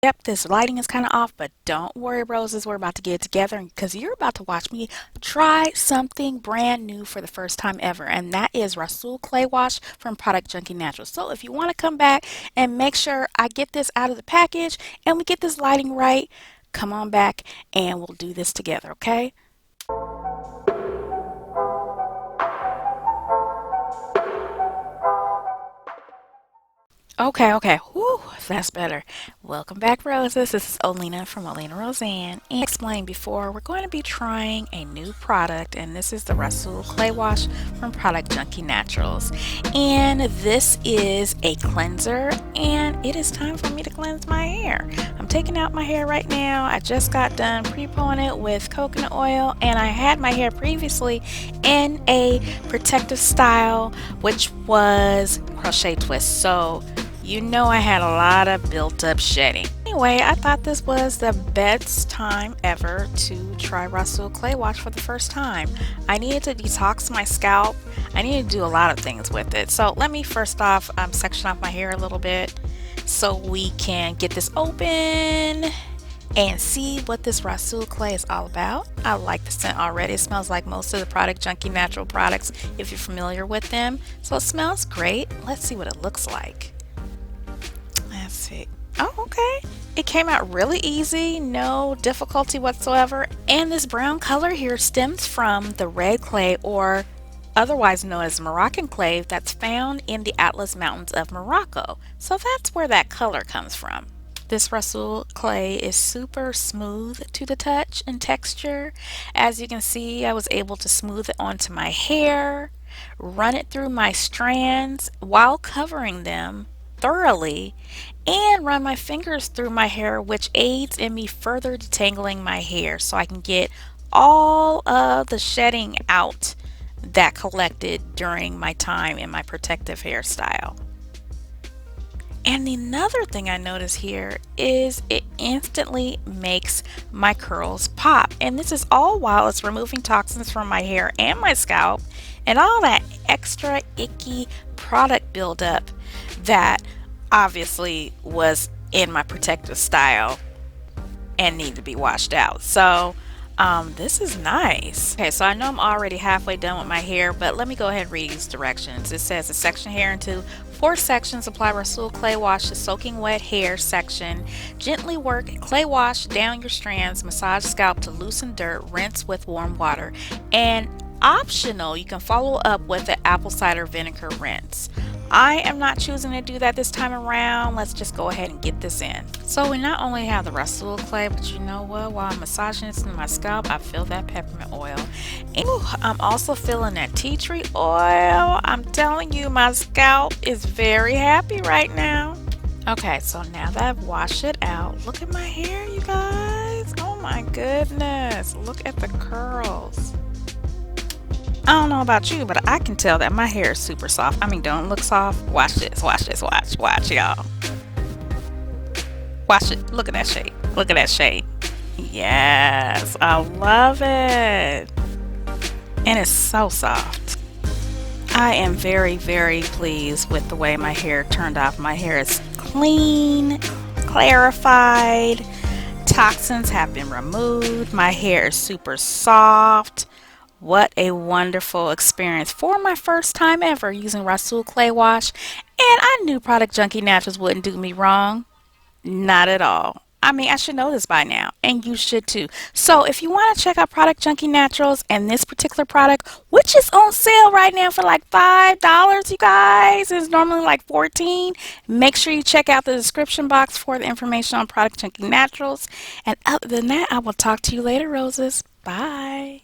Yep, this lighting is kind of off, but don't worry, roses. We're about to get it together because you're about to watch me try something brand new for the first time ever, and that is Rhassoul Clay Wash from Product Junkie Naturals. So if you want to come back and make sure I get this out of the package and we get this lighting right, come on back and we'll do this together, okay? Okay. Whew, that's better. Welcome back, Roses. This is Olena from Olena Roseanne. And explained before, we're going to be trying a new product, and this is the Rhassoul Clay Wash from Product Junkie Naturals. And this is a cleanser, and it is time for me to cleanse my hair. I'm taking out my hair right now. I just got done pre-pooing it with coconut oil, and I had my hair previously in a protective style, which was crochet twist. So you know I had a lot of built up shedding. Anyway, I thought this was the best time ever to try Rhassoul Clay Wash for the first time. I needed to detox my scalp. I needed to do a lot of things with it. So let me first off section off my hair a little bit so we can get this open and see what this Rhassoul Clay is all about. I like the scent already. It smells like most of the Product Junkie Natural products if you're familiar with them. So it smells great. Let's see what it looks like. Let's see. Oh, okay. It came out really easy, no difficulty whatsoever. And this brown color here stems from the red clay, or otherwise known as Moroccan clay, that's found in the Atlas Mountains of Morocco. So that's where that color comes from. This Rhassoul clay is super smooth to the touch and texture. As you can see, I was able to smooth it onto my hair, run it through my strands while covering them thoroughly, and run my fingers through my hair, which aids in me further detangling my hair so I can get all of the shedding out that collected during my time in my protective hairstyle. And another thing I notice here is it instantly makes my curls pop. And this is all while it's removing toxins from my hair and my scalp and all that extra icky product buildup that obviously was in my protective style and need to be washed out. So this is nice. Okay, so I know I'm already halfway done with my hair, but let me go ahead and read these directions. It says to section hair into 4 sections, apply Rhassoul Clay Wash to soaking wet hair section. Gently work clay wash down your strands, massage scalp to loosen dirt, rinse with warm water. And optional, you can follow up with an apple cider vinegar rinse. I am not choosing to do that this time around. Let's just go ahead and get this in. So we not only have the Rhassoul clay, but you know what? While I'm massaging this in my scalp, I feel that peppermint oil. And I'm also feeling that tea tree oil. I'm telling you, my scalp is very happy right now. Okay, so now that I've washed it out, look at my hair, you guys. Oh my goodness. Look at the curls. I don't know about you, but I can tell that my hair is super soft. I mean, don't look soft. Watch this, watch, y'all. Watch it. Look at that shade. Look at that shade. Yes, I love it. And it's so soft. I am very, very pleased with the way my hair turned out. My hair is clean, clarified. Toxins have been removed. My hair is super soft. What a wonderful experience for my first time ever using Rhassoul Clay Wash. And I knew Product Junkie Naturals wouldn't do me wrong. Not at all. I mean, I should know this by now, and you should too. So if you want to check out Product Junkie Naturals and this particular product, which is on sale right now for like $5, you guys, it's normally like $14. Make sure you check out the description box for the information on Product Junkie Naturals. And other than that, I will talk to you later, roses. Bye.